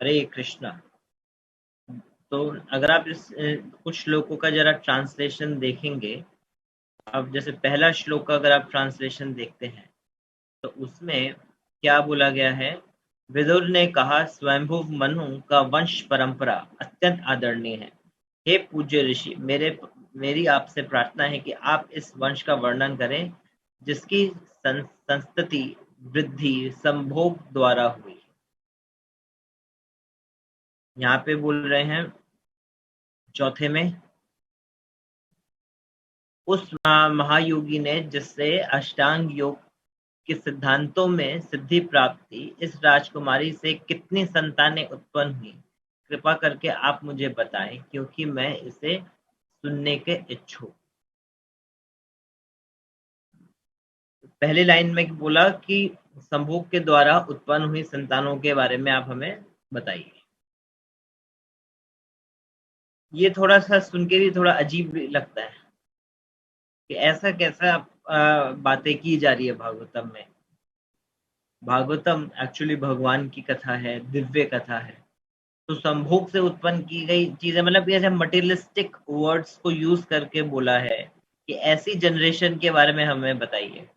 हरे कृष्णा। तो अगर आप इस कुछ श्लोकों का जरा ट्रांसलेशन देखेंगे, अब जैसे पहला श्लोक का अगर आप ट्रांसलेशन देखते हैं तो उसमें क्या बोला गया है। विदुर ने कहा, स्वयंभुव मनु का वंश परंपरा अत्यंत आदरणीय है। हे पूज्य ऋषि, मेरी आपसे प्रार्थना है कि आप इस वंश का वर्णन करें जिसकी संस्तति वृद्धि संभोग द्वारा हुई। यहाँ पे बोल रहे हैं चौथे में, उस महायोगी ने जिससे अष्टांग योग के सिद्धांतों में सिद्धि प्राप्त थी, इस राजकुमारी से कितनी संतानें उत्पन्न हुई, कृपा करके आप मुझे बताएं, क्योंकि मैं इसे सुनने के इच्छुक। पहली लाइन में बोला कि संभोग के द्वारा उत्पन्न हुई संतानों के बारे में आप हमें बताइए। ये थोड़ा सा सुन के भी थोड़ा अजीब लगता है कि ऐसा कैसा बातें की जा रही है भागवतम में। भागवतम एक्चुअली भगवान की कथा है, दिव्य कथा है। तो संभोग से उत्पन्न की गई चीजें, मतलब ये मटेरियलिस्टिक वर्ड्स को यूज करके बोला है कि ऐसी जनरेशन के बारे में हमें बताइए।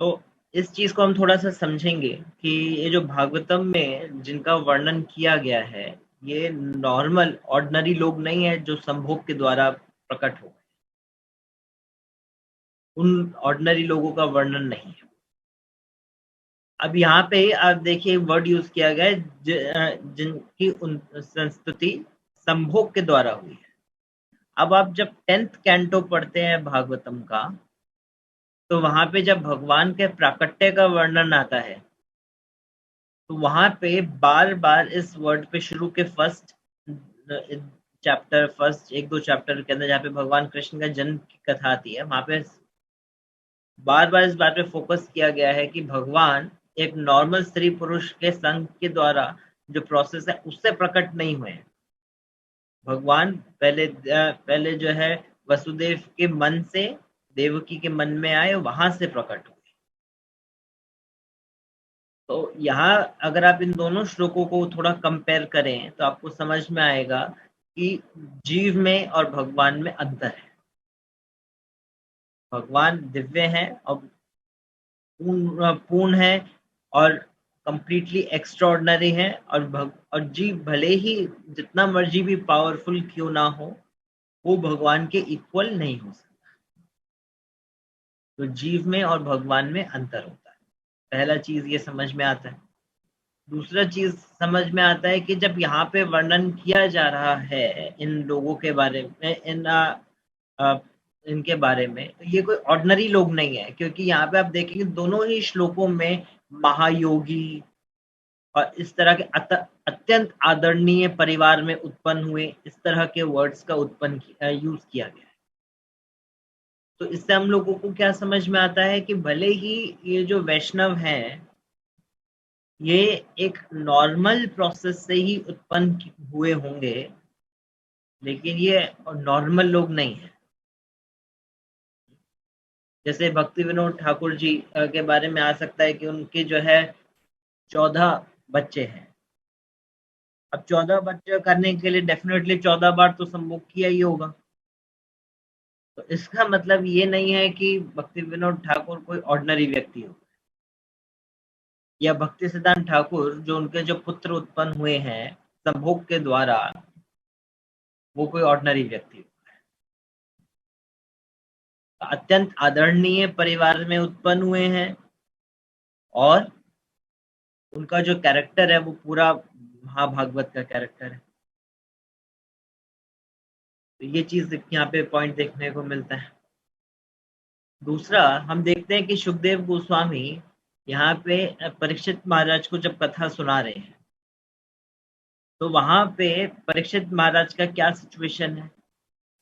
तो इस चीज को हम थोड़ा सा समझेंगे कि ये जो भागवतम में जिनका वर्णन किया गया है, ये नॉर्मल ऑर्डिनरी लोग नहीं है जो संभोग के द्वारा प्रकट हो। उन ऑर्डिनरी लोगों का वर्णन नहीं है। अब यहाँ पे आप देखिए वर्ड यूज किया गया है, जिनकी संस्तुति संभोग के द्वारा हुई है। अब आप जब 10th कैंटो पढ़ते हैं भागवतम का, तो वहां पे जब भगवान के प्राकट्य का वर्णन आता है, तो वहां पे बार बार इस वर्ड पे शुरू के फर्स्ट चैप्टर, फर्स्ट एक दो चैप्टर के अंदर जहाँ पे भगवान कृष्ण का जन्म की कथा आती है, वहां पे बार बार इस बात पे फोकस किया गया है कि भगवान एक नॉर्मल स्त्री पुरुष के संग के द्वारा जो प्रोसेस है उससे प्रकट नहीं हुए हैं। भगवान पहले जो है वसुदेव के मन से देवकी के मन में आए, वहां से प्रकट हुए। तो यहाँ अगर आप इन दोनों श्लोकों को थोड़ा कंपेयर करें तो आपको समझ में आएगा कि जीव में और भगवान में अंतर है। भगवान दिव्य है और पूर्ण है और कंप्लीटली एक्स्ट्राऑर्डिनरी है, और जीव भले ही जितना मर्जी भी पावरफुल क्यों ना हो, वो भगवान के इक्वल नहीं हो सकता। तो जीव में और भगवान में अंतर होता है। पहला चीज ये समझ में आता है। दूसरा चीज समझ में आता है कि जब यहाँ पे वर्णन किया जा रहा है इन लोगों के बारे में, अ, इनके बारे में, तो ये कोई ऑर्डिनरी लोग नहीं है, क्योंकि यहाँ पे आप देखेंगे दोनों ही श्लोकों में महायोगी और इस तरह के अत्यंत आदरणीय परिवार में उत्पन्न हुए, इस तरह के वर्ड्स का यूज किया गया है। तो इससे हम लोगों को क्या समझ में आता है कि भले ही ये जो वैष्णव हैं, ये एक नॉर्मल प्रोसेस से ही उत्पन्न हुए होंगे, लेकिन ये नॉर्मल लोग नहीं है। जैसे भक्ति विनोद ठाकुर जी के बारे में आ सकता है कि उनके जो है 14 बच्चे हैं। अब 14 बच्चे करने के लिए डेफिनेटली 14 बार तो संभोग किया ही होगा। तो इसका मतलब ये नहीं है कि भक्ति विनोद ठाकुर कोई ऑर्डिनरी व्यक्ति हो, या भक्ति सिद्धांत ठाकुर जो उनके जो पुत्र उत्पन्न हुए हैं संभोग के द्वारा, वो कोई ऑर्डिनरी व्यक्ति हो। अत्यंत आदरणीय परिवार में उत्पन्न हुए हैं, और उनका जो कैरेक्टर है वो पूरा महाभागवत का कैरेक्टर है। तो ये चीज यहाँ पे पॉइंट देखने को मिलता है। दूसरा, हम देखते हैं कि सुखदेव गोस्वामी यहाँ पे परीक्षित महाराज को जब कथा सुना रहे हैं, तो वहां पे परीक्षित महाराज का क्या सिचुएशन है।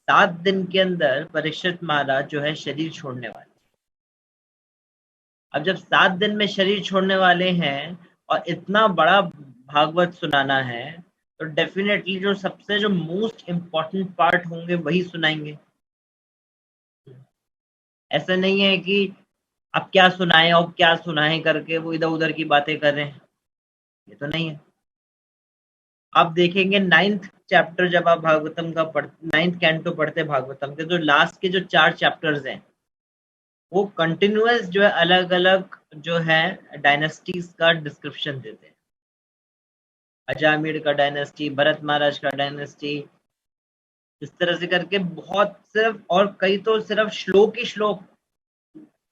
7 दिन के अंदर परीक्षित महाराज जो है शरीर छोड़ने वाले। अब जब 7 दिन में शरीर छोड़ने वाले हैं और इतना बड़ा भागवत सुनाना है, तो डेफिनेटली जो सबसे जो मोस्ट इम्पोर्टेंट पार्ट होंगे वही सुनाएंगे। ऐसा नहीं है कि अब क्या सुनाएं और क्या सुनाएं करके वो इधर उधर की बातें कर रहे हैं। ये तो नहीं है। आप देखेंगे 9th चैप्टर जब आप भागवतम का 9th कैंटो पढ़ते हैं भागवतम के, जो लास्ट के जो 4 चैप्टर्स हैं वो कंटिन्यूअस जो है अलग अलग जो है डायनेस्टीज का डिस्क्रिप्शन देते हैं। अजामिड का डायनेस्टी, भरत महाराज का डायनेस्टी, इस तरह से करके बहुत, सिर्फ और कई तो सिर्फ श्लोक ही श्लोक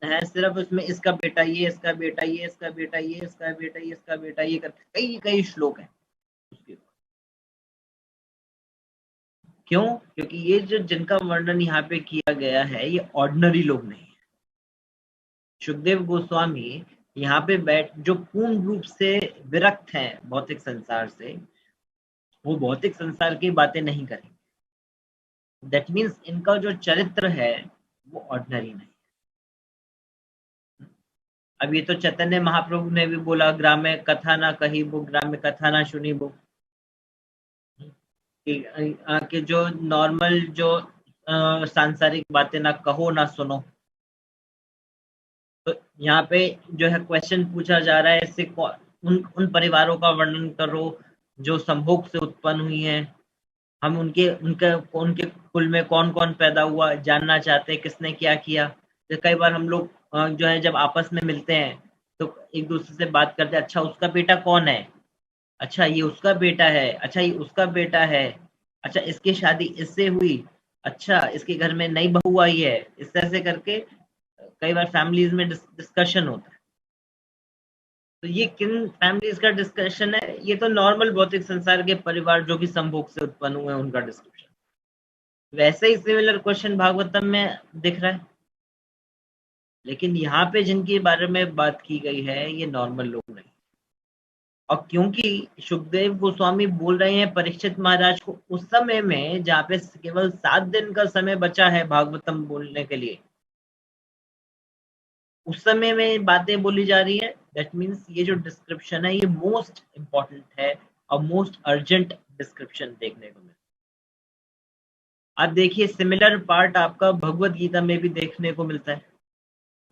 है, सिर्फ उसमें इसका बेटा ये, इसका बेटा ये, इसका बेटा ये, इसका बेटा ये, इसका बेटा ये करके कई कई श्लोक है उसके। क्यों? क्योंकि ये जो जिनका वर्णन यहाँ पे किया गया है ये ऑर्डिनरी लोग नहीं है। सुखदेव गोस्वामी यहाँ पे बैठ जो पूर्ण रूप से विरक्त हैं भौतिक संसार से, वो भौतिक संसार की बातें नहीं करेंगे। दैट मीन्स इनका जो चरित्र है वो ऑर्डिनरी नहीं। अब ये तो चैतन्य महाप्रभु ने भी बोला, ग्राम्य कथा ना कही बो, ग्राम्य कथा ना सुनी बो, कि जो नॉर्मल जो सांसारिक बातें ना कहो ना सुनो। तो यहाँ पे जो है क्वेश्चन पूछा जा रहा है, इससे उन परिवारों का वर्णन करो जो संभोग से उत्पन्न हुई हैं। हम उनके उनके उनके कुल में कौन कौन पैदा हुआ जानना चाहते हैं, किसने क्या किया। तो कई बार हम लोग जो है जब आपस में मिलते हैं तो एक दूसरे से बात करते हैं, अच्छा उसका बेटा कौन है, अच्छा ये उसका बेटा है, अच्छा ये उसका बेटा है, अच्छा इसकी शादी इससे हुई, अच्छा इसके घर में नई बहू आई है। इस तरह से करके कई बार फैमिलीज में डिस्कशन होता है। तो ये किन फैमिलीज का डिस्कशन है? ये तो नॉर्मल भौतिक संसार के परिवार जो कि संभोग से उत्पन्न हुए हैं उनका डिस्क्रिप्शन। वैसे ही सिमिलर क्वेश्चन भागवतम में दिख रहा है, लेकिन यहाँ पे जिनके बारे में बात की गई है ये नॉर्मल लोग नहीं। और क्योंकि सुखदेव गोस्वामी बोल रहे हैं परीक्षित महाराज को उस समय में जहाँ पे केवल 7 दिन का समय बचा है भागवतम बोलने के लिए, उस समय में बातें बोली जा रही है। दैट मीन्स ये जो डिस्क्रिप्शन है ये मोस्ट इंपॉर्टेंट है और मोस्ट अर्जेंट डिस्क्रिप्शन देखने को मिलता है। आप देखिए सिमिलर पार्ट आपका भगवत गीता में भी देखने को मिलता है,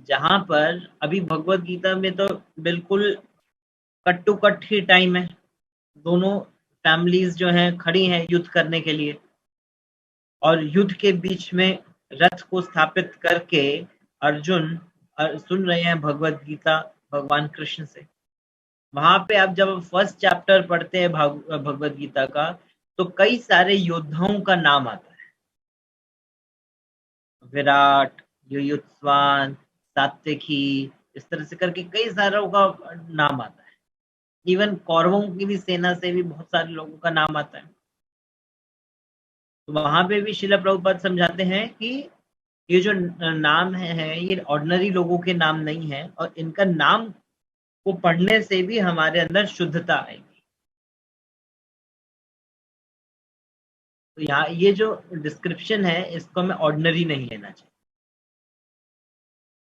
जहां पर अभी भगवत गीता में तो बिल्कुल कट टू कट ही टाइम है। दोनों फैमिलीज जो हैं खड़ी हैं युद्ध करने के लिए, और युद्ध के बीच में रथ को स्थापित करके अर्जुन सुन रहे हैं भगवत गीता भगवान कृष्ण से। वहां पे आप जब फर्स्ट चैप्टर पढ़ते हैं भगवत गीता का, तो कई सारे योद्धाओं का नाम आता है। विराट, युयुत्सवान, सात्यकी, इस तरह से करके कई सारों का नाम आता है। इवन कौरवों की भी सेना से भी बहुत सारे लोगों का नाम आता है। तो वहां पे भी शिला प्रभुपाद समझाते हैं कि ये जो नाम है ये ऑर्डिनरी लोगों के नाम नहीं है, और इनका नाम को पढ़ने से भी हमारे अंदर शुद्धता आएगी। तो यहाँ ये जो डिस्क्रिप्शन है इसको हमें ऑर्डिनरी नहीं लेना चाहिए।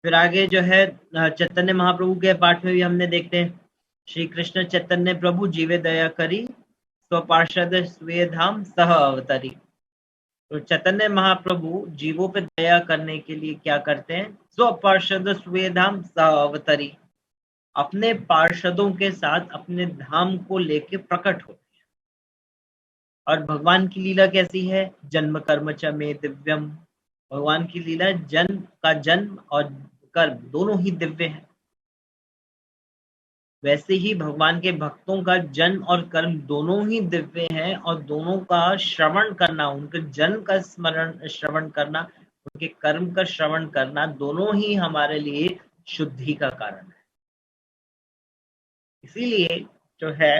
फिर आगे जो है चैतन्य महाप्रभु के पाठ में भी हमने देखते हैं, श्री कृष्ण चैतन्य प्रभु जीवे दया करी, स्वपार्षद स्वे धाम सह अवतरी। तो चैतन्य महाप्रभु जीवों पे दया करने के लिए क्या करते हैं? स्वपार्षद स्वे धाम सह अवतरी, अपने पार्षदों के साथ अपने धाम को लेके प्रकट होते हैं। और भगवान की लीला कैसी है? जन्म कर्म च में दिव्यम। भगवान की लीला जन्म का जन्म और कर्म दोनों ही दिव्य है। वैसे ही भगवान के भक्तों का जन्म और कर्म दोनों ही दिव्य हैं, और दोनों का श्रवण करना, उनके जन्म का स्मरण श्रवण करना, उनके कर्म का श्रवण करना, दोनों ही हमारे लिए शुद्धि का कारण है। इसीलिए जो है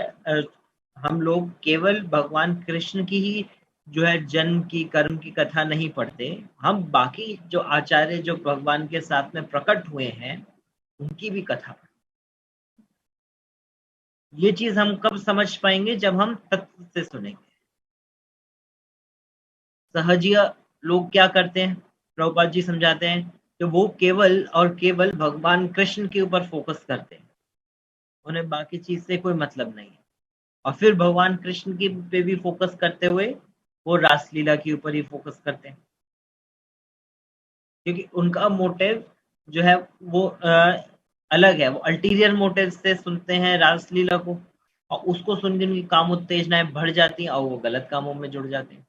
हम लोग केवल भगवान कृष्ण की ही जो है जन्म की कर्म की कथा नहीं पढ़ते, हम बाकी जो आचार्य जो भगवान के साथ में प्रकट हुए हैं उनकी भी कथा पढ़ते। ये चीज हम कब समझ पाएंगे? जब हम तत्व से सुनेंगे। सहजिया लोग क्या करते हैं, प्रभुपाद जी समझाते हैं कि वो केवल और केवल भगवान कृष्ण के ऊपर फोकस करते हैं, उन्हें बाकी चीज से कोई मतलब नहीं है। और फिर भगवान कृष्ण की पे भी फोकस करते हुए वो रासलीला के ऊपर ही फोकस करते हैं, क्योंकि उनका मोटिव जो है वो अलग है। वो अल्टीरियर मोटिव से सुनते हैं रासलीला को, और उसको सुन के उनकी काम उत्तेजनाएं बढ़ जाती हैं और वो गलत कामों में जुड़ जाते हैं।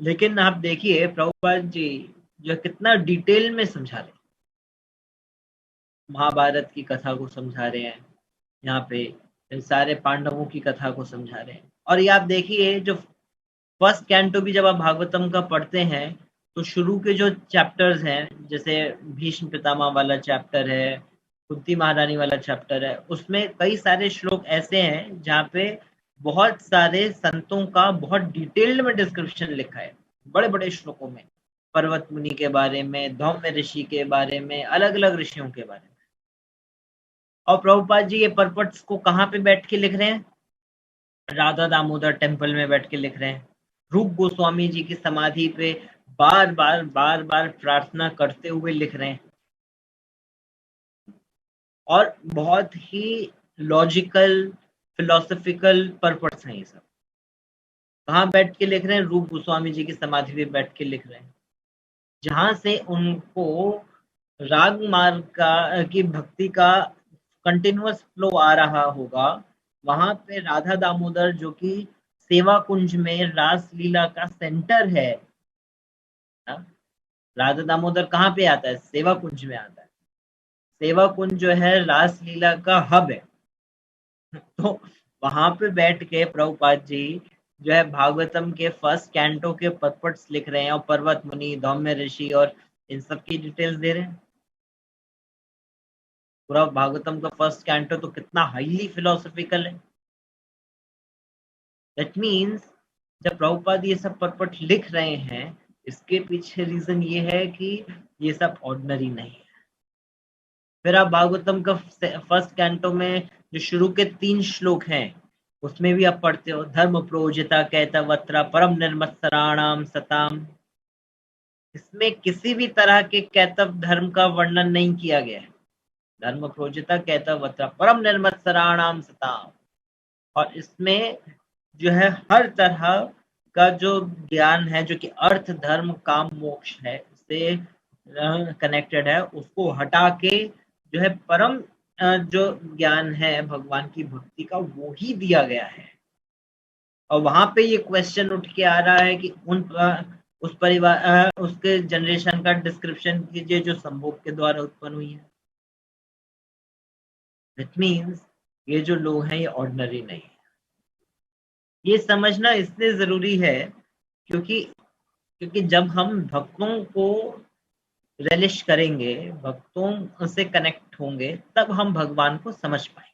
लेकिन आप देखिए प्रभुपाद जी जो कितना डिटेल में समझा रहे हैं, महाभारत की कथा को समझा रहे हैं यहाँ पे, इन सारे पांडवों की कथा को समझा रहे हैं। और ये आप देखिए जो फर्स्ट कैंटो भी जब आप भागवतम का पढ़ते हैं तो शुरू के जो चैप्टर्स हैं, जैसे भीष्म पितामह वाला चैप्टर है, कुंती महारानी वाला चैप्टर है, उसमें कई सारे श्लोक ऐसे हैं जहाँ पे बहुत सारे संतों का बहुत डिटेल्ड में डिस्क्रिप्शन लिखा है, बड़े बड़े श्लोकों में, पर्वत मुनि के बारे में, धौम्य ऋषि के बारे में, अलग अलग ऋषियों के बारे में। और प्रभुपाद जी ये पर्पट्स को कहाँ पे बैठ के लिख रहे हैं? राधा दामोदर टेम्पल में बैठ के लिख रहे हैं, रूप गोस्वामी जी की समाधि पे बार बार प्रार्थना करते हुए लिख रहे हैं। और बहुत ही लॉजिकल फिलोसफिकल पर्पस हैं ये सब। कहाँ बैठ के लिख रहे हैं? रूप गोस्वामी जी की समाधि पे बैठ के लिख रहे हैं, जहां से उनको राग मार्ग की भक्ति का कंटिन्यूअस फ्लो आ रहा होगा। वहां पे राधा दामोदर जो कि सेवा कुंज में रास लीला का सेंटर है ना? राधा दामोदर कहाँ पे आता है? सेवा कुंज में आता है। सेवा कुंज जो है रास लीला का हब है। तो वहां पे बैठ के प्रभुपाद जी जो है भागवतम के फर्स्ट कैंटो के पर्पट्स लिख रहे हैं और पर्वत मुनि, धौम्य ऋषि और इन सब की डिटेल्स दे रहे हैं। पूरा भागवतम का फर्स्ट कैंटो तो कितना हाईली फिलोसॉफिकल है। दैट मीन्स जब प्रभुपाद ये सब पर्पट लिख रहे हैं, इसके पीछे रीजन ये है कि ये सब ऑर्डिनरी नहीं है। फिर आप भागवतम का फर्स्ट कैंटो में जो शुरू के 3 श्लोक हैं उसमें भी आप पढ़ते हो, धर्म प्रोजिता कैतवत्रा परम निर्मत्सराणाम सताम। इसमें किसी भी तरह के कैतव धर्म का वर्णन नहीं किया गया है। धर्म प्रोजिता कैतवत्रा परम निर्मत्सराणाम सताम। और इसमें जो है हर तरह का जो ज्ञान है जो कि अर्थ धर्म काम मोक्ष है उससे कनेक्टेड है, उसको हटा के जो है परम जो ज्ञान है भगवान की भक्ति का वो ही दिया गया है। और वहां पे ये क्वेश्चन उठ के आ रहा है कि उस परिवार उसके जनरेशन का डिस्क्रिप्शन कीजिए जो संभोग के द्वारा उत्पन्न हुई है। दैट मीन्स ये जो लोग हैं ये ऑर्डिनरी नहीं है। ये समझना इसलिए जरूरी है क्योंकि क्योंकि जब हम भक्तों को रिलिश करेंगे, भक्तों से कनेक्ट होंगे, तब हम भगवान को समझ पाएंगे।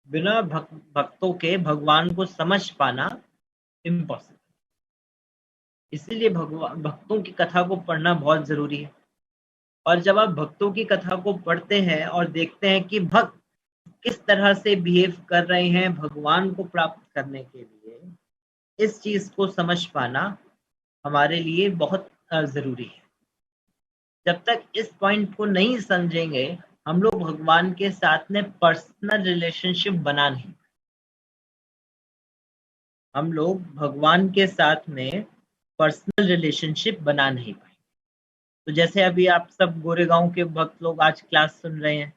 बिना भक्तों के भगवान को समझ पाना इम्पॉसिबल। इसीलिए भगवान भक्तों की कथा को पढ़ना बहुत जरूरी है। और जब आप भक्तों की कथा को पढ़ते हैं और देखते हैं कि भक्त किस तरह से बिहेव कर रहे हैं भगवान को प्राप्त करने के लिए, इस चीज को समझ पाना हमारे लिए बहुत जरूरी है। जब तक इस पॉइंट को नहीं समझेंगे हम लोग भगवान के साथ में पर्सनल रिलेशनशिप बना नहीं, हम लोग भगवान के साथ में पर्सनल रिलेशनशिप बना नहीं पाएंगे। तो जैसे अभी आप सब गोरेगांव के भक्त लोग आज क्लास सुन रहे हैं,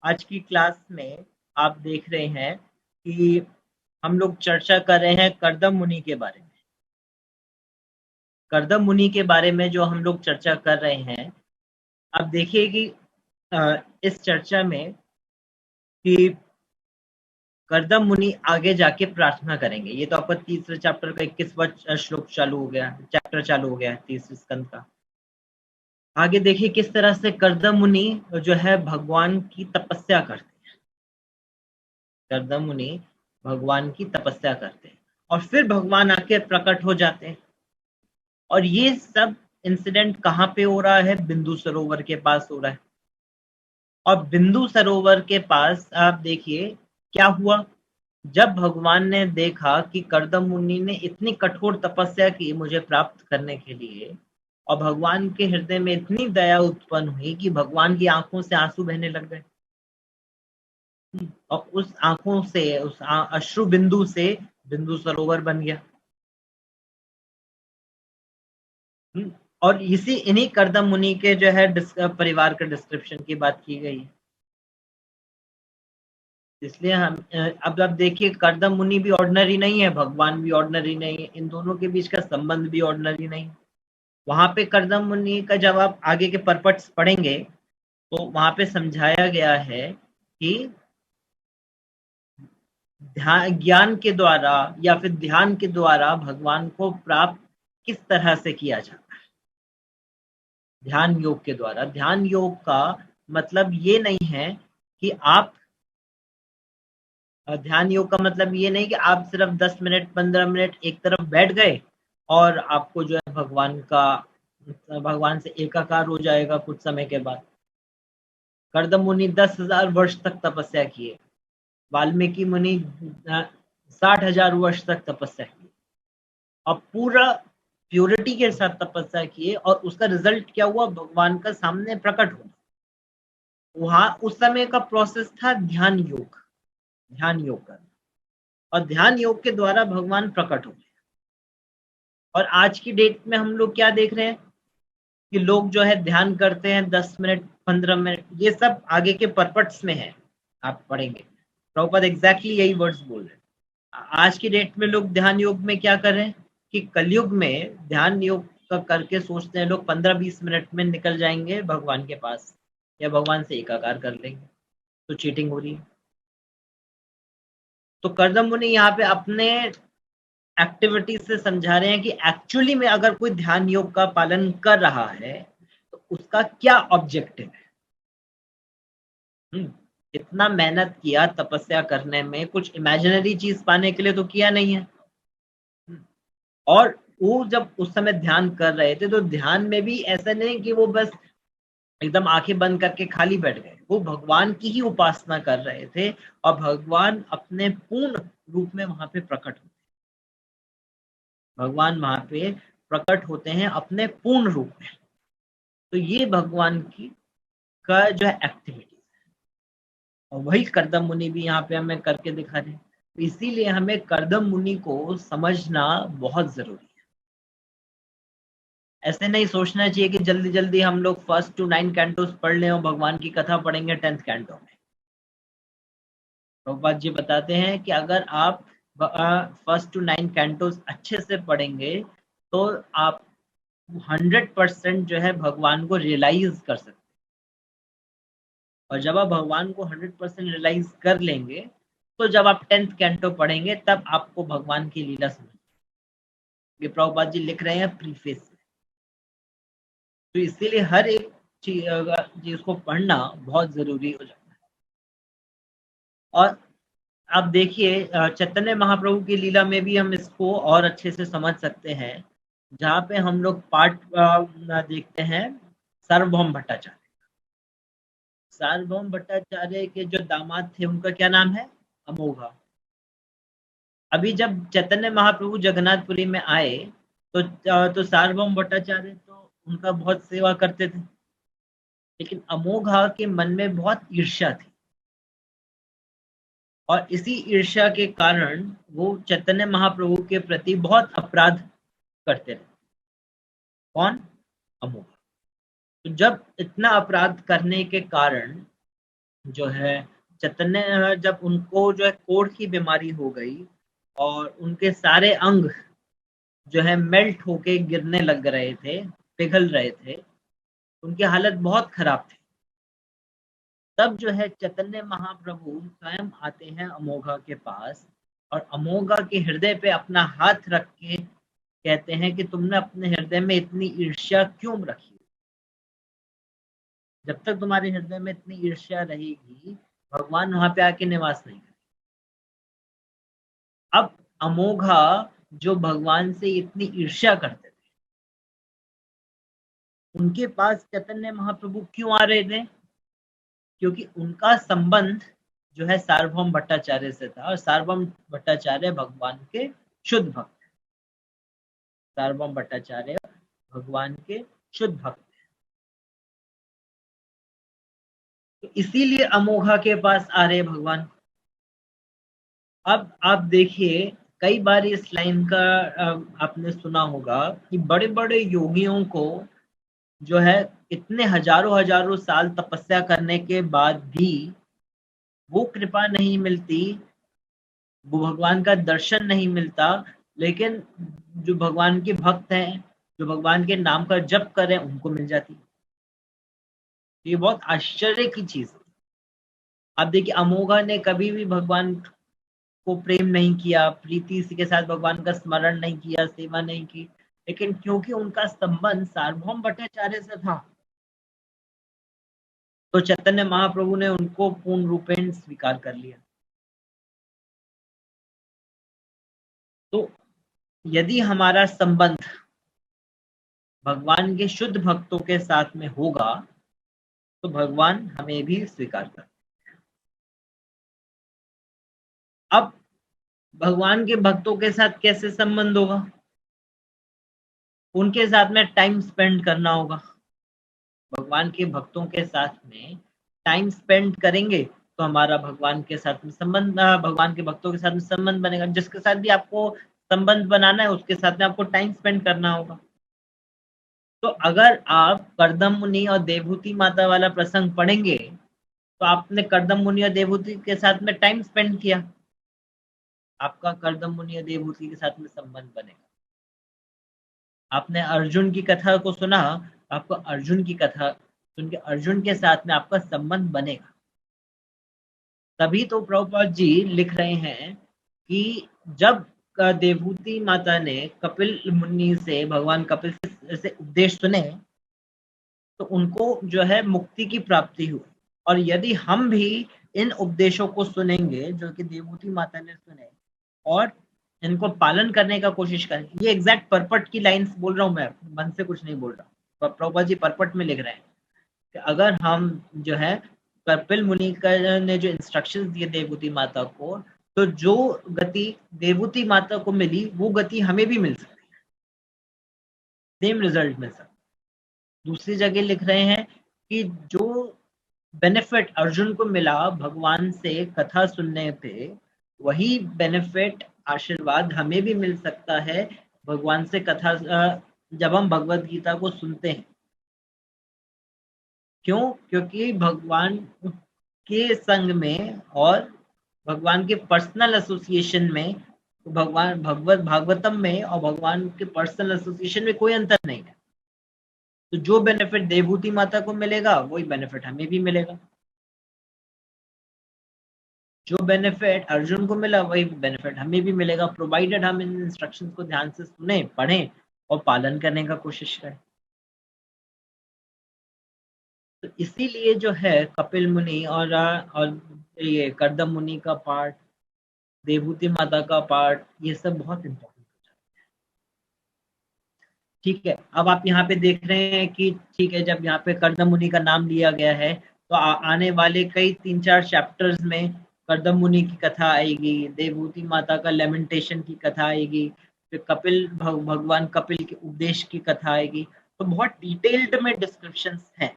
आज की क्लास में आप देख रहे हैं कि हम लोग चर्चा कर रहे हैं कर्दम मुनि के बारे में। कर्दम मुनि के बारे में जो हम लोग चर्चा कर रहे हैं, आप देखिए कि इस चर्चा में कि कर्दम मुनि आगे जाके प्रार्थना करेंगे। ये तो आपका तीसरे चैप्टर का 21वां श्लोक चालू हो गया, चैप्टर चालू हो गया है तीसरे स्कंद का। आगे देखिए किस तरह से कर्दम मुनि जो है भगवान की तपस्या करते हैं। कर्दम मुनि भगवान की तपस्या करते हैं और फिर भगवान आके प्रकट हो जाते हैं। और ये सब इंसिडेंट कहाँ पे हो रहा है? बिंदु सरोवर के पास हो रहा है। और बिंदु सरोवर के पास आप देखिए क्या हुआ। जब भगवान ने देखा कि कर्दम मुनि ने इतनी कठोर तपस्या की मुझे प्राप्त करने के लिए, और भगवान के हृदय में इतनी दया उत्पन्न हुई कि भगवान की आंखों से आंसू बहने लग गए। और उस आंखों से उस अश्रु बिंदु से बिंदु सरोवर बन गया। और इसी इन्हीं कर्दम मुनि के जो है परिवार के डिस्क्रिप्शन की बात की गई है। इसलिए हम अब आप देखिए, कर्दम मुनि भी ऑर्डिनरी नहीं है, भगवान भी ऑर्डिनरी नहीं है, इन दोनों के बीच का संबंध भी ऑर्डिनरी नहीं है। वहां पे कर्दम मुनि का जब आप आगे के परपट्स पढ़ेंगे तो वहां पे समझाया गया है कि ध्यान ज्ञान के द्वारा या फिर ध्यान के द्वारा भगवान को प्राप्त किस तरह से किया जाता है। ध्यान योग के द्वारा, ध्यान योग का मतलब ये नहीं है कि आप ध्यान योग का मतलब ये नहीं कि आप सिर्फ 10 मिनट 15 मिनट एक तरफ बैठ गए और आपको जो है भगवान से एकाकार हो जाएगा कुछ समय के बाद। कर्दम मुनि 10,000 वर्ष तक तपस्या किए, वाल्मीकि मुनि 60,000 वर्ष तक तपस्या की और पूरा प्योरिटी के साथ तपस्या किए, और उसका रिजल्ट क्या हुआ, भगवान का सामने प्रकट हुआ। वहां उस समय का प्रोसेस था ध्यान योग, ध्यान योग का, और ध्यान योग के द्वारा भगवान प्रकट हुए। और आज की डेट में हम लोग क्या देख रहे हैं कि लोग जो है ध्यान करते हैं 10 मिनट 15 मिनट, ये सब आगे के परपट्स में है, आप पढ़ेंगे प्रभुपाद एग्जैक्टली यही वर्ड्स बोल रहे हैं। आज की डेट में लोग ध्यान योग में क्या कर रहे हैं कि कलयुग में ध्यान योग का करके सोचते हैं लोग 15-20 मिनट में निकल जाएंगे भगवान के पास या भगवान से एकाकार कर लेंगे, तो चीटिंग हो रही है। तो कर्दम मुनि यहाँ पे अपने एक्टिविटी से समझा रहे हैं कि एक्चुअली में अगर कोई ध्यान योग का पालन कर रहा है तो उसका क्या ऑब्जेक्टिव है। इतना मेहनत किया तपस्या करने में, कुछ इमेजिनरी चीज पाने के लिए तो किया नहीं है। और वो जब उस समय ध्यान कर रहे थे तो ध्यान में भी ऐसा नहीं कि वो बस एकदम आंखें बंद करके खाली बैठ गए, वो भगवान की ही उपासना कर रहे थे, और भगवान अपने पूर्ण रूप में वहां पे प्रकट होते, भगवान वहां पे प्रकट होते हैं अपने पूर्ण रूप में। तो ये भगवान की का जो है एक्टिविटी, और वही कर्दम मुनि भी यहाँ पे हमें करके दिखा रहे हैं। तो इसीलिए हमें कर्दम मुनि को समझना बहुत जरूरी है। ऐसे नहीं सोचना चाहिए कि जल्दी जल्दी हम लोग 1 to 9 कैंटोस पढ़ लें और भगवान की कथा पढ़ेंगे 10th कैंटो में। प्रभुपाद जी बताते हैं कि अगर आप 1 to 9 कैंटोस अच्छे से पढ़ेंगे तो आप 100% जो है भगवान को रियलाइज कर सकते हैं। और जब आप भगवान को 100% रियलाइज कर लेंगे तो जब आप 10th कैंटो पढ़ेंगे तब आपको भगवान की लीला समझ, ये प्रभुपाद जी लिख रहे हैं प्रीफेस में। तो इसीलिए हर एक चीज को पढ़ना बहुत जरूरी हो जाता है। और आप देखिए चैतन्य महाप्रभु की लीला में भी हम इसको और अच्छे से समझ सकते हैं, जहाँ पे हम लोग पाठ देखते हैं सार्वभौम भट्टाचार्य। सार्वभौम भट्टाचार्य के जो दामाद थे उनका क्या नाम है, अमोघा। अभी जब चैतन्य महाप्रभु जगन्नाथपुरी में आए तो सार्वभौम भट्टाचार्य तो उनका बहुत सेवा करते थे, लेकिन अमोघा के मन में बहुत ईर्ष्या थी, और इसी ईर्ष्या के कारण वो चैतन्य महाप्रभु के प्रति बहुत अपराध करते रहे। कौन, अमोघा। तो जब इतना अपराध करने के कारण जो है चैतन्य, जब उनको जो है कोढ़ की बीमारी हो गई और उनके सारे अंग जो है मेल्ट होके गिरने लग रहे थे, पिघल रहे थे, उनकी हालत बहुत खराब थी। तब जो है चैतन्य महाप्रभु स्वयं आते हैं अमोघा के पास, और अमोघा के हृदय पे अपना हाथ रख के कहते हैं कि तुमने अपने हृदय में इतनी ईर्ष्या क्यों रखी, जब तक तुम्हारे हृदय में इतनी ईर्ष्या रहेगी भगवान वहां पे आके निवास नहीं करेंगे। अब अमोघा जो भगवान से इतनी ईर्ष्या करते थे, उनके पास चैतन्य महाप्रभु क्यों आ रहे थे, क्योंकि उनका संबंध जो है सार्वभौम भट्टाचार्य से था, और सार्वभौम भट्टाचार्य भगवान के शुद्ध भक्त, सार्वभौम भट्टाचार्य भगवान के शुद्ध भक्त। तो इसीलिए अमोघा के पास आ रहे भगवान। अब आप देखिए, कई बार इस लाइन का आपने सुना होगा कि बड़े बड़े योगियों को जो है इतने हजारों हजारों साल तपस्या करने के बाद भी वो कृपा नहीं मिलती, वो भगवान का दर्शन नहीं मिलता, लेकिन जो भगवान के भक्त हैं, जो भगवान के नाम का जप करें, उनको मिल जाती है। ये बहुत आश्चर्य की चीज है। आप देखिए, अमोघा ने कभी भी भगवान को प्रेम नहीं किया, प्रीति के साथ भगवान का स्मरण नहीं किया, सेवा नहीं की, लेकिन क्योंकि उनका संबंध सार्वभौम भट्टाचार्य से था, तो चैतन्य महाप्रभु ने उनको पूर्ण रूपेण स्वीकार कर लिया। तो यदि हमारा संबंध भगवान के शुद्ध भक्तों के साथ में होगा, तो भगवान हमें भी स्वीकार कर। अब भगवान के भक्तों के साथ कैसे संबंध होगा? उनके साथ में टाइम स्पेंड करना होगा। भगवान के भक्तों के साथ में टाइम स्पेंड करेंगे तो हमारा भगवान के साथ में संबंध, भगवान के भक्तों के साथ में संबंध बनेगा। जिसके साथ भी आपको संबंध बनाना है, उसके साथ में आपको टाइम स्पेंड करना होगा। तो अगर आप करदम मुनि और देवहूति माता वाला प्रसंग पढ़ेंगे, तो आपने करदम मुनि और देवहूति के साथ में टाइम स्पेंड किया, आपका करदम मुनि और देवहूति के साथ में संबंध बनेगा। आपने अर्जुन की कथा को सुना, आपको अर्जुन की कथा सुन के अर्जुन के साथ में आपका संबंध बनेगा। तभी तो प्रभुपाद जी लिख रहे हैं कि जब देवहूति माता ने कपिल मुनि से, भगवान कपिल से उपदेश सुने, तो उनको जो है मुक्ति की प्राप्ति हुई। और यदि हम भी इन उपदेशों को सुनेंगे जो कि देवहूति माता ने सुने, और इनको पालन करने का कोशिश करें, ये एग्जैक्ट परपट की लाइंस बोल रहा हूँ मैं, मन से कुछ नहीं बोल रहा, प्रभुपाद जी परपट में लिख रहे हैं कि अगर हम जो है कपिल मुनि ने जो इंस्ट्रक्शंस दिए देवहूति माता को, तो जो गति देवहूति माता को मिली, वो गति हमें भी मिल सकती है, सेम रिजल्ट मिल सकता है। दूसरी जगह लिख रहे हैं कि जो बेनिफिट अर्जुन को मिला भगवान से कथा सुनने पे, वही बेनिफिट, आशीर्वाद हमें भी मिल सकता है भगवान से कथा, जब हम भगवत गीता को सुनते हैं। क्यों? क्योंकि भगवान के संग में और भगवान के पर्सनल एसोसिएशन में, भगवान भागवतम में और भगवान के पर्सनल एसोसिएशन में कोई अंतर नहीं है। तो जो बेनिफिट देवहूति माता को मिलेगा, वही बेनिफिट हमें भी मिलेगा। जो बेनिफिट अर्जुन को मिला, वही बेनिफिट हमें भी मिलेगा, प्रोवाइडेड हम इन इंस्ट्रक्शंस को ध्यान से सुने, पढ़ें और पालन करने का कोशिश करें। तो इसीलिए जो है कपिल मुनि और ये करदम मुनि का पार्ट, देवहूति माता का पार्ट, ये सब बहुत इम्पोर्टेंट हो जाता है। ठीक है, अब आप यहाँ पे देख रहे हैं कि ठीक है, जब यहाँ पे करदम मुनि का नाम लिया गया है, तो आने वाले कई 3-4 चैप्टर्स में करदम मुनि की कथा आएगी, देवहूति माता का लेमेंटेशन की कथा आएगी, फिर कपिल भगवान कपिल के उपदेश की कथा आएगी। तो बहुत डिटेल्ड में डिस्क्रिप्शंस हैं।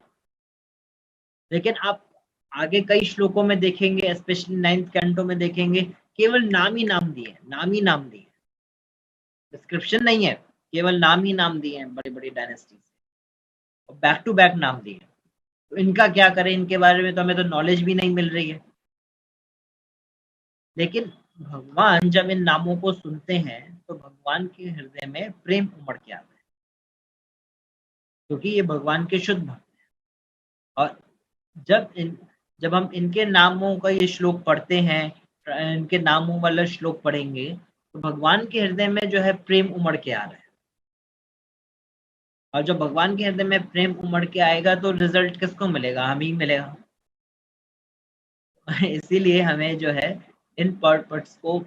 लेकिन आप आगे कई श्लोकों में देखेंगे, स्पेशली 9th कैंटो में देखेंगे, केवल नाम ही नाम दिए, नाम ही नाम दिए, डिस्क्रिप्शन नहीं है, केवल नाम ही नाम दिए हैं बड़ी बड़ी डायनेस्टी और बैक टू बैक नाम दिए। तो इनका क्या करें, इनके बारे में तो हमें तो नॉलेज भी नहीं मिल रही है। लेकिन भगवान जब इन नामों को सुनते हैं, तो भगवान के हृदय में प्रेम उमड़ के आता है, क्योंकि ये भगवान के शुद्ध भक्त हैं। और जब हम इनके नामों का ये श्लोक पढ़ते हैं, इनके नामों वाला श्लोक पढ़ेंगे, तो भगवान के हृदय में जो है प्रेम उमड़ के आ रहा है। और जब भगवान के हृदय में प्रेम उमड़ के आएगा, तो रिजल्ट किसको मिलेगा? हमें ही मिलेगा। इसीलिए हमें जो है इन पर्ट्स को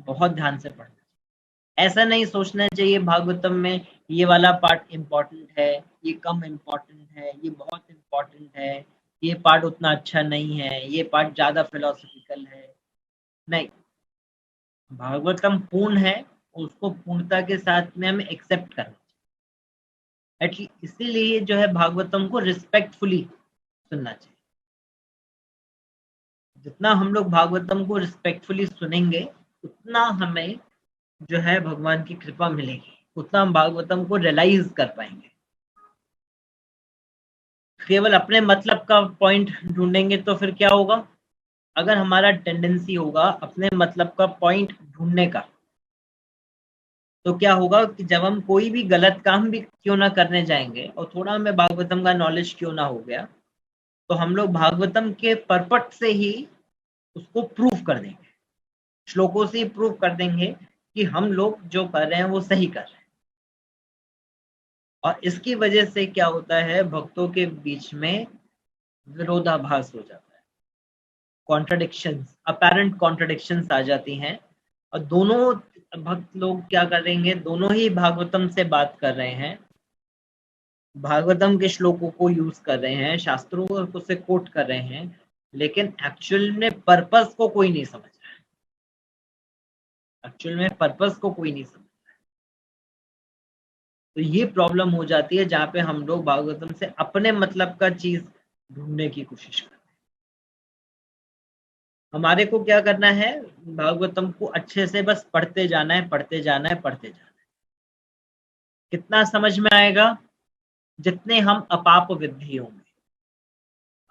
बहुत ध्यान से पढ़ना चाहिए। ऐसा नहीं सोचना चाहिए भागवतम में ये वाला पार्ट इम्पोर्टेंट है, ये कम इम्पोर्टेंट है, ये बहुत इम्पोर्टेंट है, ये पार्ट उतना अच्छा नहीं है, ये पार्ट ज्यादा फिलोसॉफिकल है। नहीं, भागवतम पूर्ण है, उसको पूर्णता के साथ में हमें एक्सेप्ट करना चाहिए। एटलीस्ट इसीलिए जो है भागवतम को रिस्पेक्टफुली सुनना चाहिए। जितना हम लोग भागवतम को रिस्पेक्टफुली सुनेंगे, उतना हमें जो है भगवान की कृपा मिलेगी, उतना हम भागवतम को रियलाइज कर पाएंगे। केवल अपने मतलब का पॉइंट ढूंढेंगे तो फिर क्या होगा? अगर हमारा टेंडेंसी होगा अपने मतलब का पॉइंट ढूंढने का, तो क्या होगा कि जब हम कोई भी गलत काम भी क्यों ना करने जाएंगे और थोड़ा हमें भागवतम का नॉलेज क्यों ना हो गया, तो हम लोग भागवतम के परपट से ही उसको प्रूव कर देंगे, श्लोकों से ही प्रूव कर देंगे कि हम लोग जो कर रहे हैं वो सही कर रहे हैं। और इसकी वजह से क्या होता है, भक्तों के बीच में विरोधाभास हो जाता है, कॉन्ट्रडिक्शंस, अपैरेंट कॉन्ट्रडिक्शंस आ जाती हैं। और दोनों भक्त लोग क्या करेंगे, दोनों ही भागवतम से बात कर रहे हैं, भागवतम के श्लोकों को यूज कर रहे हैं, शास्त्रों को से कोट कर रहे हैं, लेकिन एक्चुअल में पर्पस को कोई नहीं समझ रहा है, एक्चुअल में पर्पस को कोई नहीं समझ। तो ये प्रॉब्लम हो जाती है जहां पे हम लोग भागवतम से अपने मतलब का चीज ढूंढने की कोशिश करते हैं। हमारे को क्या करना है, भागवतम को अच्छे से बस पढ़ते जाना है, पढ़ते जाना है, पढ़ते जाना है। कितना समझ में आएगा, जितने हम अपाप विद्धि होंगे।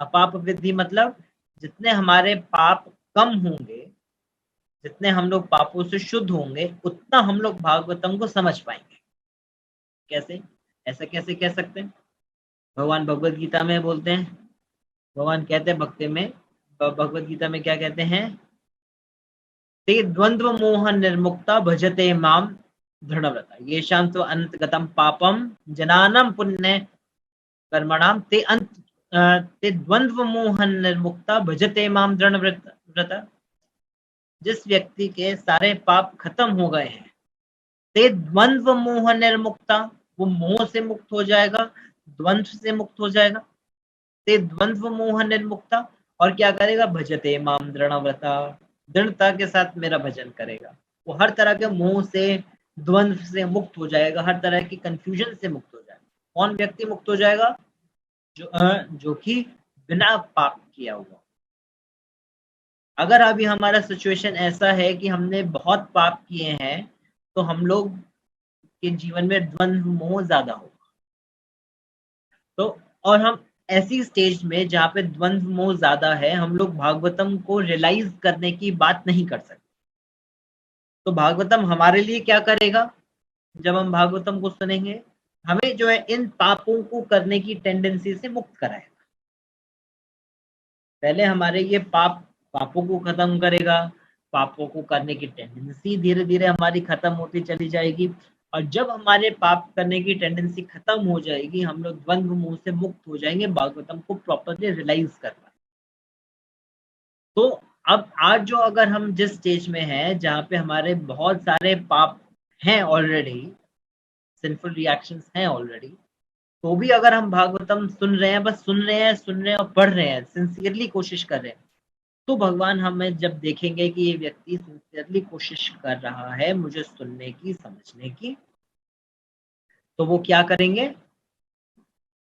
अपाप विद्धि मतलब जितने हमारे पाप कम होंगे, जितने हम लोग पापों से शुद्ध होंगे, उतना हम लोग भागवतम को समझ पाएंगे। कैसे, ऐसा कैसे कह सकते हैं, भगवान भगवत गीता में बोलते हैं, भगवान कहते हैं भक्ति में, भगवत गीता में क्या कहते हैं, ते द्वंद्व मोह निर्मुक्ता भजते माम दृढ़व्रता ये शांत अंतगतम पापम जनानम पुण्य कर्मणाम ते द्वंद्व मोह निर्मुक्ता भजते माम दृढ़व्रता। जिस व्यक्ति के सारे पाप खत्म हो गए हैं, ते द्वंद्व मोह निर्मुक्ता, वो मोह से मुक्त हो जाएगा, द्वंद्व से मुक्त हो जाएगा। ते द्वंद्व मोह निर्मुक्ता, और क्या करेगा, भजते माम दृढ़व्रता, दृढ़ता के साथ मेरा भजन करेगा। वो हर तरह के मोह से, द्वंद्व से मुक्त हो जाएगा, हर तरह की कंफ्यूजन से मुक्त हो जाएगा। कौन व्यक्ति मुक्त हो जाएगा, जो कि बिना पाप किया हुआ। अगर अभी हमारा सिचुएशन ऐसा है कि हमने बहुत पाप किए हैं, तो हम लोग के जीवन में द्वंद्व मोह ज्यादा होगा। तो और हम ऐसी स्टेज में जहाँ पे द्वंद्व मोह ज्यादा है, हम लोग भागवतम को रियलाइज करने की बात नहीं कर सकते। तो भागवतम हमारे लिए क्या करेगा, जब हम भागवतम को सुनेंगे, हमें जो है इन पापों को करने की टेंडेंसी से मुक्त कराएगा। पहले हमारे ये पापों को खत्म करेगा, पापों को करने की टेंडेंसी धीरे धीरे हमारी खत्म होती चली जाएगी। और जब हमारे पाप करने की टेंडेंसी खत्म हो जाएगी, हम लोग द्वंद्व मोह से मुक्त हो जाएंगे, भागवतम को प्रॉपरली रियलाइज कर पाए। तो अब आज जो अगर हम जिस स्टेज में हैं जहाँ पे हमारे बहुत सारे पाप हैं ऑलरेडी, सिंफुल रिएक्शंस हैं ऑलरेडी, तो भी अगर हम भागवतम सुन रहे हैं, बस सुन रहे हैं और पढ़ रहे हैं, सिंसियरली कोशिश कर रहे हैं, तो भगवान हमें जब देखेंगे कि ये व्यक्ति सिंसियरली कोशिश कर रहा है मुझे सुनने की, समझने की, तो वो क्या करेंगे,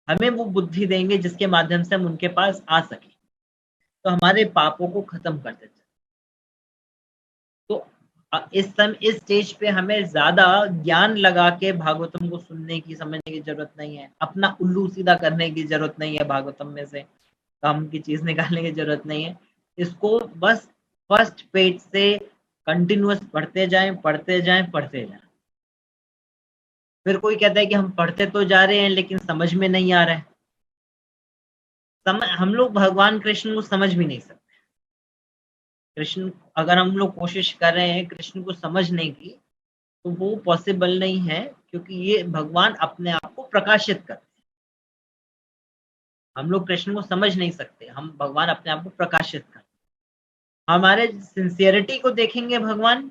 हमें वो बुद्धि देंगे जिसके माध्यम से हम उनके पास आ सके, तो हमारे पापों को खत्म कर देते। तो इस स्टेज पे हमें ज्यादा ज्ञान लगा के भागवतम को सुनने की, समझने की जरूरत नहीं है, अपना उल्लू सीधा करने की जरूरत नहीं है, भागवतम में से काम की चीज निकालने की जरूरत नहीं है। इसको बस फर्स्ट पेज से कंटिन्यूअस पढ़ते जाएं, पढ़ते जाएं, पढ़ते जाएं। फिर कोई कहता है कि हम पढ़ते तो जा रहे हैं लेकिन समझ में नहीं आ रहा है। हम लोग भगवान कृष्ण को समझ भी नहीं सकते। कृष्ण, अगर हम लोग कोशिश कर रहे हैं कृष्ण को समझने की, तो वो पॉसिबल नहीं है, क्योंकि ये भगवान अपने आप को प्रकाशित करते हैं। हम लोग कृष्ण को समझ नहीं सकते, हम भगवान अपने आप को प्रकाशित करते हैं। हमारे सिंसियरिटी को देखेंगे भगवान,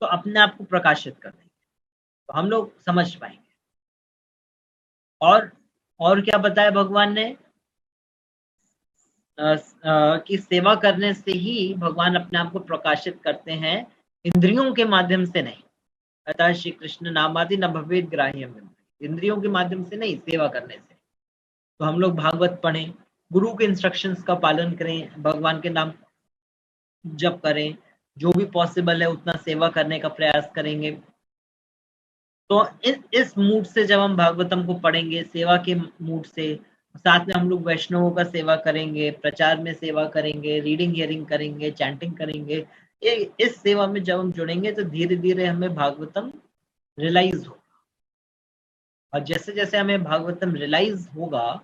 तो अपने आप को प्रकाशित कर देंगे, तो हम लोग समझ पाएंगे। और क्या बताया भगवान ने, कि सेवा करने से ही भगवान अपने आप को प्रकाशित करते हैं, इंद्रियों के माध्यम से नहीं। अतः श्री कृष्ण नामादि न भवेद ग्राह्यम, इंद्रियों के माध्यम से नहीं, सेवा करने से। तो हम लोग भागवत पढ़ें, गुरु के इंस्ट्रक्शंस का पालन करें, भगवान के नाम जप करें, जो भी पॉसिबल है उतना सेवा करने का प्रयास करेंगे। तो इस मूड से जब हम भागवतम को पढ़ेंगे, सेवा के मूड से, साथ में हम लोग वैष्णवों का सेवा करेंगे, प्रचार में सेवा करेंगे, रीडिंग हियरिंग करेंगे, चैंटिंग करेंगे। ये इस सेवा में जब हम जुड़ेंगे तो धीरे धीरे हमें भागवतम रियलाइज हो, और जैसे जैसे हमें भागवतम रियलाइज होगा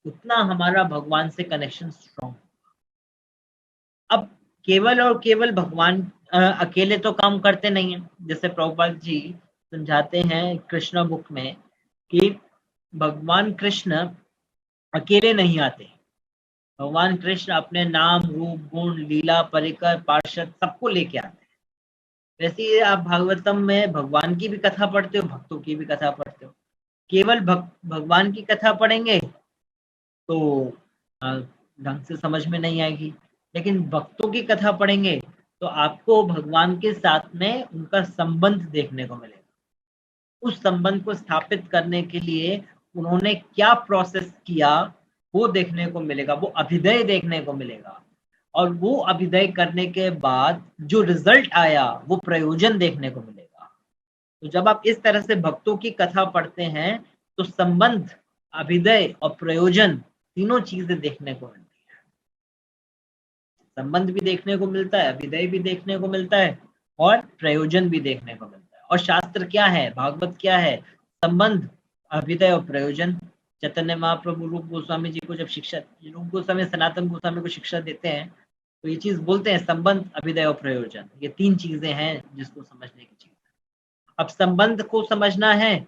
उतना हमारा भगवान से कनेक्शन स्ट्रॉन्ग। अब केवल और केवल भगवान अकेले तो काम करते नहीं है। जैसे प्रभुपाद जी समझाते हैं कृष्ण बुक में कि भगवान कृष्ण अकेले नहीं आते। भगवान कृष्ण अपने नाम, रूप, गुण, लीला, परिकर, पार्षद सबको लेके आते हैं। वैसे ही आप भागवतम में भगवान की भी कथा पढ़ते हो, भक्तों की भी कथा पढ़ते हो। केवल भगवान की कथा पढ़ेंगे तो ढंग से समझ में नहीं आएगी, लेकिन भक्तों की कथा पढ़ेंगे तो आपको भगवान के साथ में उनका संबंध देखने को मिलेगा। उस संबंध को स्थापित करने के लिए उन्होंने क्या प्रोसेस किया वो देखने को मिलेगा, वो अभिदय देखने को मिलेगा, और वो अभिदय करने के बाद जो रिजल्ट आया वो प्रयोजन देखने को मिलेगा। तो जब आप इस तरह से भक्तों की कथा पढ़ते हैं तो संबंध, अभिदय और प्रयोजन तीनों चीजें देखने को मिलती है। संबंध भी देखने को मिलता है, अभिदय भी देखने को मिलता है, और प्रयोजन भी देखने को मिलता है। और शास्त्र क्या है, भागवत क्या है? संबंध, अभिदय और प्रयोजन। चैतन्य महाप्रभु रूप गोस्वामी जी को जब शिक्षा, रूप गोस्वामी सनातन गोस्वामी को शिक्षा देते हैं तो ये चीज बोलते हैं, संबंध, अभिदय और प्रयोजन, ये तीन चीजें हैं जिसको समझने की चीज। अब संबंध को समझना है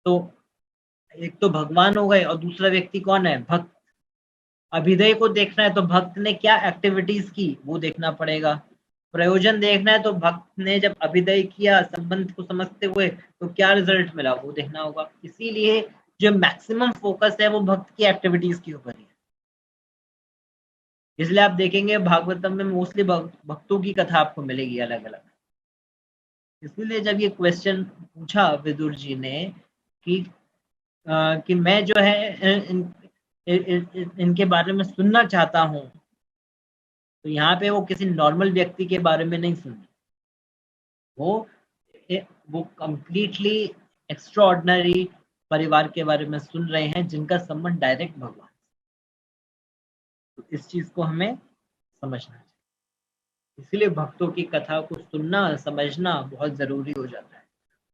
तो एक तो भगवान हो गए और दूसरा व्यक्ति कौन है, भक्त। अभिदय को देखना है तो भक्त ने क्या एक्टिविटीज की वो देखना पड़ेगा। प्रयोजन देखना है तो भक्त ने जब अभिदय किया संबंध को समझते हुए तो क्या रिजल्ट मिला वो देखना होगा। इसीलिए जो मैक्सिमम फोकस है वो भक्त की एक्टिविटीज के ऊपर ही है। इसलिए आप देखेंगे भागवतम में मोस्टली भक्तों की कथा आपको मिलेगी अलग अलग। इसीलिए जब ये क्वेश्चन पूछा विदुर जी ने कि मैं जो है इनके बारे में सुनना चाहता हूँ, तो यहाँ पे वो किसी नॉर्मल व्यक्ति के बारे में नहीं सुन रहे, वो वो कंप्लीटली एक्स्ट्राऑर्डिनरी परिवार के बारे में सुन रहे हैं जिनका संबंध डायरेक्ट भगवान। तो इस चीज को हमें समझना चाहिए। इसलिए भक्तों की कथा को सुनना समझना बहुत जरूरी हो जाता है।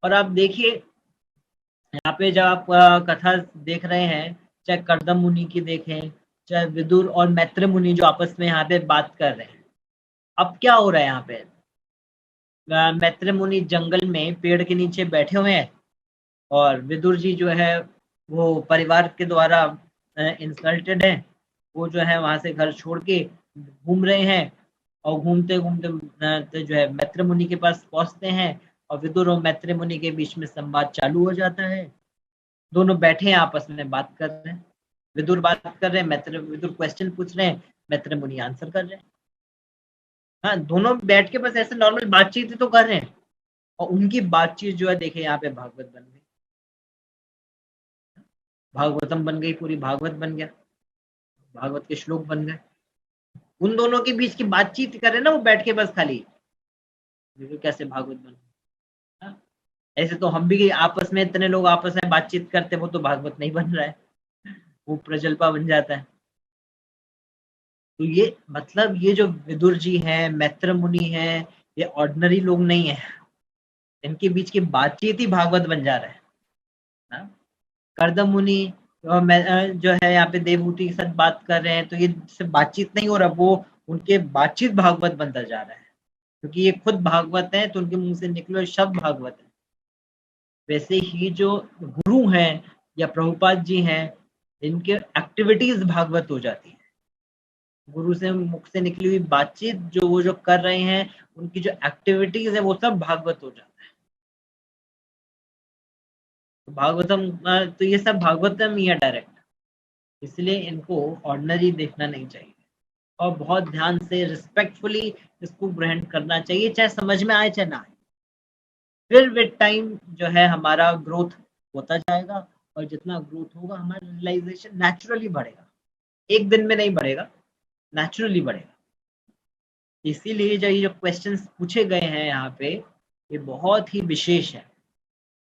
और आप देखिए यहाँ पे जब आप कथा देख रहे हैं, चाहे कर्दम मुनि की देखें, चाहे विदुर और मैत्र मुनि जो आपस में यहाँ पे बात कर रहे हैं, अब क्या हो रहा है यहाँ पे? मैत्र मुनि जंगल में पेड़ के नीचे बैठे हुए हैं और विदुर जी जो है वो परिवार के द्वारा इंसल्टेड है। वो जो है वहां से घर छोड़ के घूम रहे हैं, और घूमते घूमते जो है मैत्र मुनि के पास पहुंचते हैं, और विदुर और मैत्र मुनि के बीच में संवाद चालू हो जाता है। दोनों बैठे हैं आपस में बात कर रहे हैं, विदुर बात कर रहे हैं, विदुर क्वेश्चन पूछ रहे हैं, मैत्र मुनि आंसर कर रहे हैं। हाँ, दोनों बैठ के बस ऐसे नॉर्मल बातचीत तो कर रहे हैं, और उनकी बातचीत जो है देखे यहाँ पे भागवत बन गई, भागवतम बन गई, पूरी भागवत बन गया, भागवत के श्लोक बन गए। उन दोनों के बीच की बातचीत करे ना वो बैठ के बस खाली, देखो कैसे भागवत बन। हाँ? ऐसे तो हम भी आपस में, इतने लोग आपस में बातचीत करते वो तो भागवत नहीं बन रहा है, वो प्रजल्पा बन जाता है। तो ये मतलब ये जो विदुर जी हैं, मैत्र मुनि हैं, ये ऑर्डिनरी लोग नहीं है, इनके बीच की बातचीत ही भागवत बन जा रहा है ना। कर्दम मुनि जो है यहाँ पे देवहूति के साथ बात कर रहे हैं, तो ये सिर्फ बातचीत नहीं हो रहा, वो उनके बातचीत भागवत बनता जा रहा है, क्योंकि ये खुद भागवत है तो उनके मुंह से निकले हुए शब्द भागवत है। वैसे ही जो गुरु हैं या प्रभुपाद जी हैं, इनके एक्टिविटीज भागवत हो जाती है। गुरु से मुख से निकली हुई बातचीत जो वो जो कर रहे हैं, उनकी जो एक्टिविटीज है वो सब भागवत हो जाता है। तो भागवतम तो ये सब भागवतम ही है डायरेक्ट। इसलिए इनको ऑर्डिनरी देखना नहीं चाहिए, और बहुत ध्यान से रिस्पेक्टफुली इसको ग्रहण करना चाहिए, चाहे समझ में आए चाहे ना आए। फिर विद टाइम जो है हमारा ग्रोथ होता जाएगा, और जितना ग्रोथ होगा हमारा रियलाइजेशन नेचुरली बढ़ेगा, एक दिन में नहीं बढ़ेगा, नेचुरली बढ़ेगा। इसीलिए जो ये जो क्वेश्चंस पूछे गए हैं यहाँ पे, ये बहुत ही विशेष है,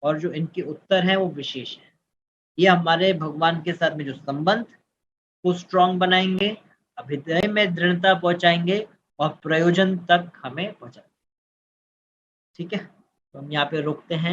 और जो इनके उत्तर हैं वो विशेष है। ये हमारे भगवान के साथ में जो संबंध को स्ट्रांग बनाएंगे, अभ्युदय में दृढ़ता पहुंचाएंगे और प्रयोजन तक हमें पहुंचाएंगे। ठीक है, तो हम यहाँ पे रोकते हैं।